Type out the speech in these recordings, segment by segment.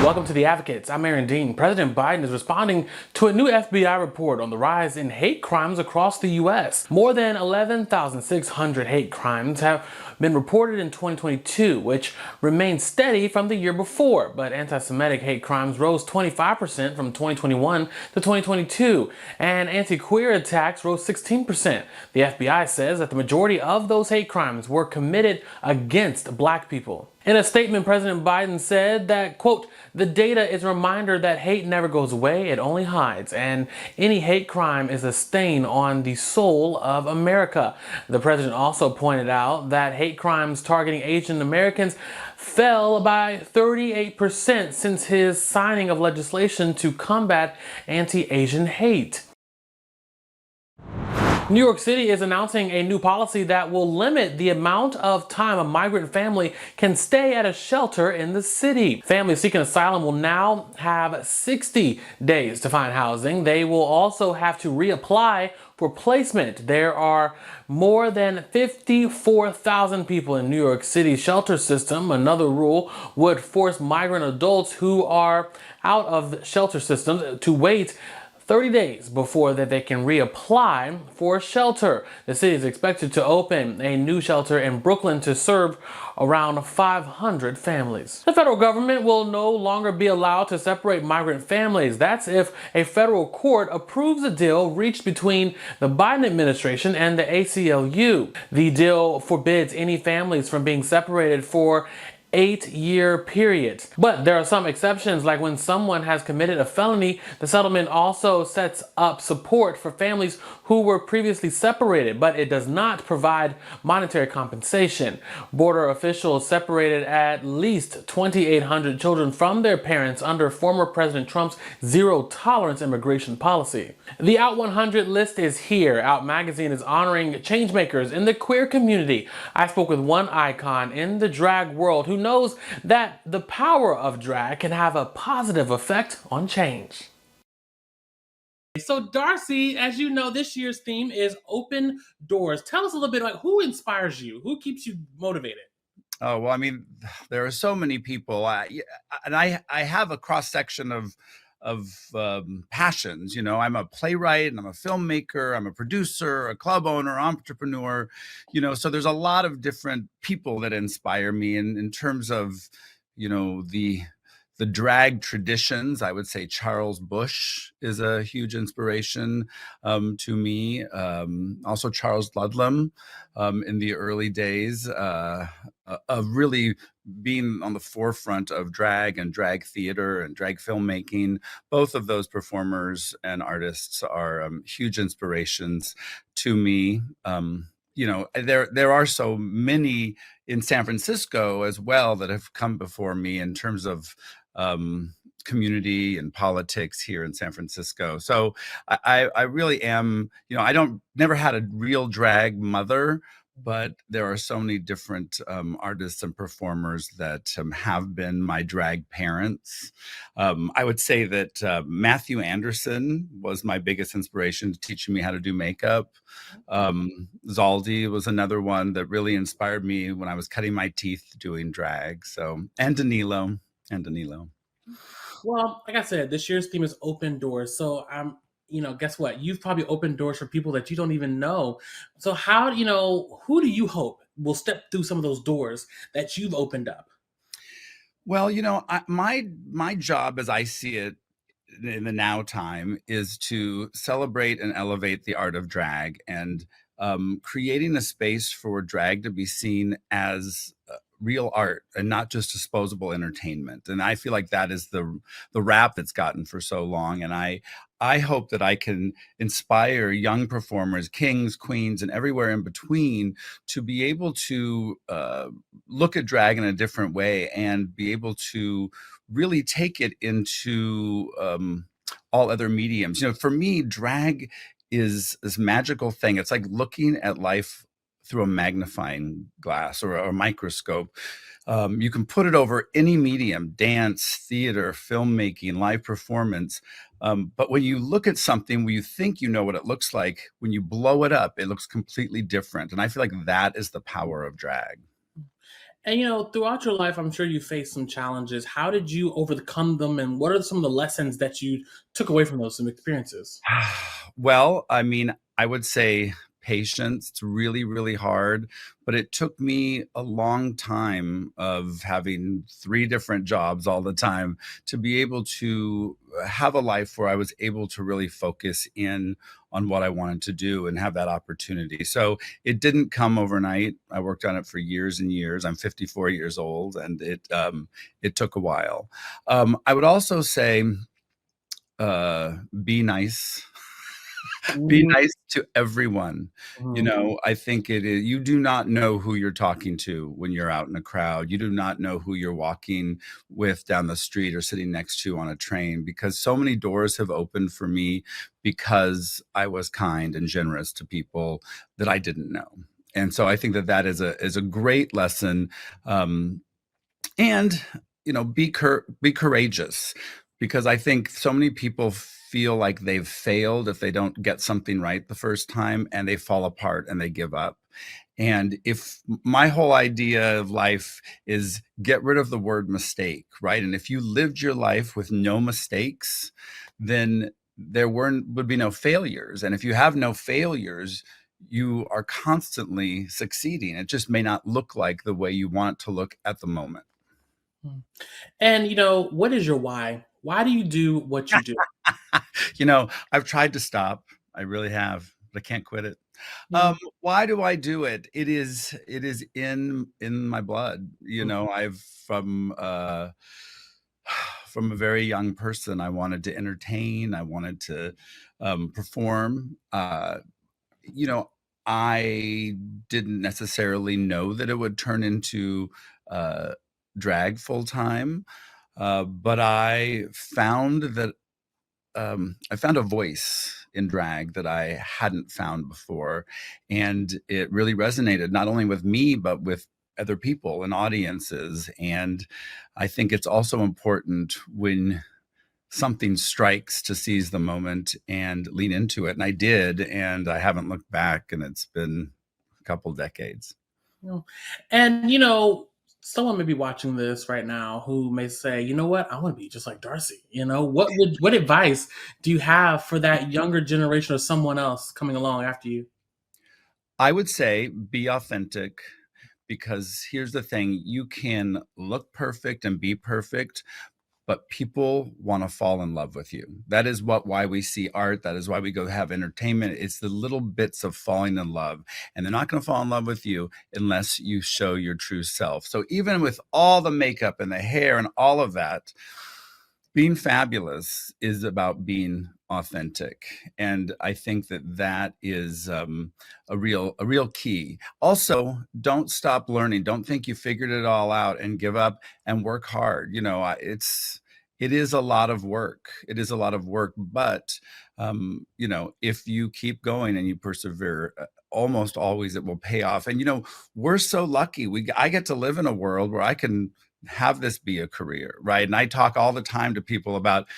Welcome to The Advocates. I'm Aaron Dean. President Biden is responding to a new FBI report on the rise in hate crimes across the U.S. More than 11,600 hate crimes have been reported in 2022, which remained steady from the year before. But anti-Semitic hate crimes rose 25% from 2021 to 2022, and anti-queer attacks rose 16%. The FBI says that the majority of those hate crimes were committed against Black people. In a statement, President Biden said that, quote, "The data is a reminder that hate never goes away, it only hides, and any hate crime is a stain on the soul of America." The president also pointed out that hate crimes targeting Asian Americans fell by 38% since his signing of legislation to combat anti-Asian hate. New York City is announcing a new policy that will limit the amount of time a migrant family can stay at a shelter in the city. Families seeking asylum will now have 60 days to find housing. They will also have to reapply for placement. There are more than 54,000 people in New York City's shelter system. Another rule would force migrant adults who are out of the shelter systems to wait 30 days before that they can reapply for shelter. The city is expected to open a new shelter in Brooklyn to serve around 500 families. The federal government will no longer be allowed to separate migrant families. That's if a federal court approves a deal reached between the Biden administration and the ACLU. The deal forbids any families from being separated for 8-year period. But there are some exceptions, like when someone has committed a felony. The settlement also sets up support for families who were previously separated, but it does not provide monetary compensation. Border officials separated at least 2,800 children from their parents under former President Trump's zero-tolerance immigration policy. The Out100 list is here. Out magazine is honoring changemakers in the queer community. I spoke with one icon in the drag world who knows that the power of drag can have a positive effect on change. So D'Arcy, as you know, this year's theme is open doors. Tell us a little bit about who inspires you, who keeps you motivated. Oh, well, I mean, there are so many people, and I have a cross section of passions. You know, I'm a playwright, and I'm a filmmaker, I'm a producer, a club owner, entrepreneur. You know, so there's a lot of different people that inspire me in terms of, you know, the drag traditions. I would say Charles Bush is a huge inspiration to me. Also Charles Ludlam in the early days of really being on the forefront of drag and drag theater and drag filmmaking. Both of those performers and artists are huge inspirations to me. You know, there are so many in San Francisco as well that have come before me in terms of community and politics here in San Francisco. So I really am, you know, never had a real drag mother, but there are so many different artists and performers that have been my drag parents. I would say that Matthew Anderson was my biggest inspiration to teaching me how to do makeup. Zaldi was another one that really inspired me when I was cutting my teeth doing drag. So, and Danilo. Well, like I said, this year's theme is open doors. So guess what? You've probably opened doors for people that you don't even know. So who do you hope will step through some of those doors that you've opened up? Well, you know, my job as I see it in the now time is to celebrate and elevate the art of drag and creating a space for drag to be seen as real art and not just disposable entertainment. And I feel like that is the rap that's gotten for so long. And I hope that I can inspire young performers, kings, queens, and everywhere in between to be able to look at drag in a different way and be able to really take it into all other mediums. You know, for me, drag is this magical thing. It's like looking at life through a magnifying glass or a microscope. You can put it over any medium: dance, theater, filmmaking, live performance. But when you look at something where you think you know what it looks like, when you blow it up, it looks completely different. And I feel like that is the power of drag. And throughout your life, I'm sure you faced some challenges. How did you overcome them, and what are some of the lessons that you took away from those experiences? Well, I mean, I would say patience. It's really, really hard, but it took me a long time of having 3 different jobs all the time to be able to have a life where I was able to really focus in on what I wanted to do and have that opportunity. So, it didn't come overnight. I worked on it for years and years. I'm 54 years old, and it took a while. I would also say, be nice. Be Mhm, nice to everyone. You mhm, know, I think it is you do not know who you're talking to when you're out in a crowd. You do not know who you're walking with down the street or sitting next to on a train, because so many doors have opened for me because I was kind and generous to people that I didn't know. And so I think that that is a great lesson. And, be courageous, because I think so many people feel like they've failed if they don't get something right the first time, and they fall apart and they give up. And if my whole idea of life is get rid of the word mistake, right? And if you lived your life with no mistakes, then there would be no failures. And if you have no failures, you are constantly succeeding. It just may not look like the way you want it to look at the moment. mhm. And what is your why? Why do you do what you do? I've tried to stop. I really have, but I can't quit it. Yeah. Why do I do it? It is in my blood. I've from a very young person, I wanted to entertain. I wanted to perform. You know, I didn't necessarily know that it would turn into uh, drag full time, but I found a voice in drag that I hadn't found before, and it really resonated not only with me, but with other people and audiences. And I think it's also important when something strikes to seize the moment and lean into it. And I did, and I haven't looked back, and it's been a couple decades. No. And someone may be watching this right now who may say, "You know what? I want to be just like Darcy." What advice do you have for that younger generation or someone else coming along after you? I would say be authentic, because here's the thing: you can look perfect and be perfect, but people want to fall in love with you. That is why we see art. That is why we go have entertainment. It's the little bits of falling in love. And they're not going to fall in love with you unless you show your true self. So even with all the makeup and the hair and all of that, being fabulous is about being authentic. And I think that that is a real key. Also, don't stop learning. Don't think you figured it all out and give up, and work hard. It is a lot of work. It is a lot of work, but if you keep going and you persevere, almost always it will pay off. And we're so lucky. I get to live in a world where I can have this be a career, right? And I talk all the time to people about,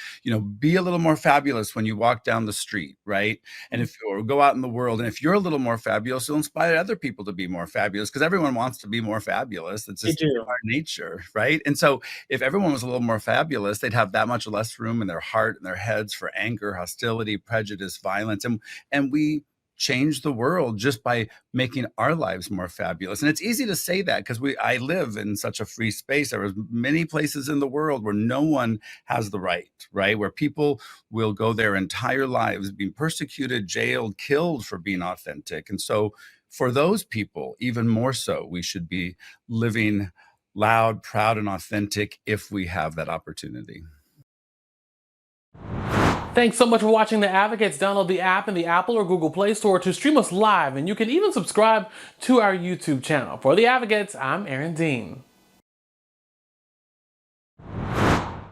be a little more fabulous when you walk down the street, right? And Mm, if or go out in the world, and if you're a little more fabulous, you'll inspire other people to be more fabulous, because everyone wants to be more fabulous. It's They just do. our nature, right? And so if everyone was a little more fabulous, they'd have that much less room in their heart and their heads for anger, hostility, prejudice, violence. And we change the world just by making our lives more fabulous. And it's easy to say that because I live in such a free space. There are many places in the world where no one has the right? Where people will go their entire lives being persecuted, jailed, killed for being authentic. And so for those people, even more so, we should be living loud, proud, and authentic if we have that opportunity. Thanks so much for watching The Advocates. Download the app in the Apple or Google Play Store to stream us live, and you can even subscribe to our YouTube channel. For The Advocates, I'm Aaron Dean.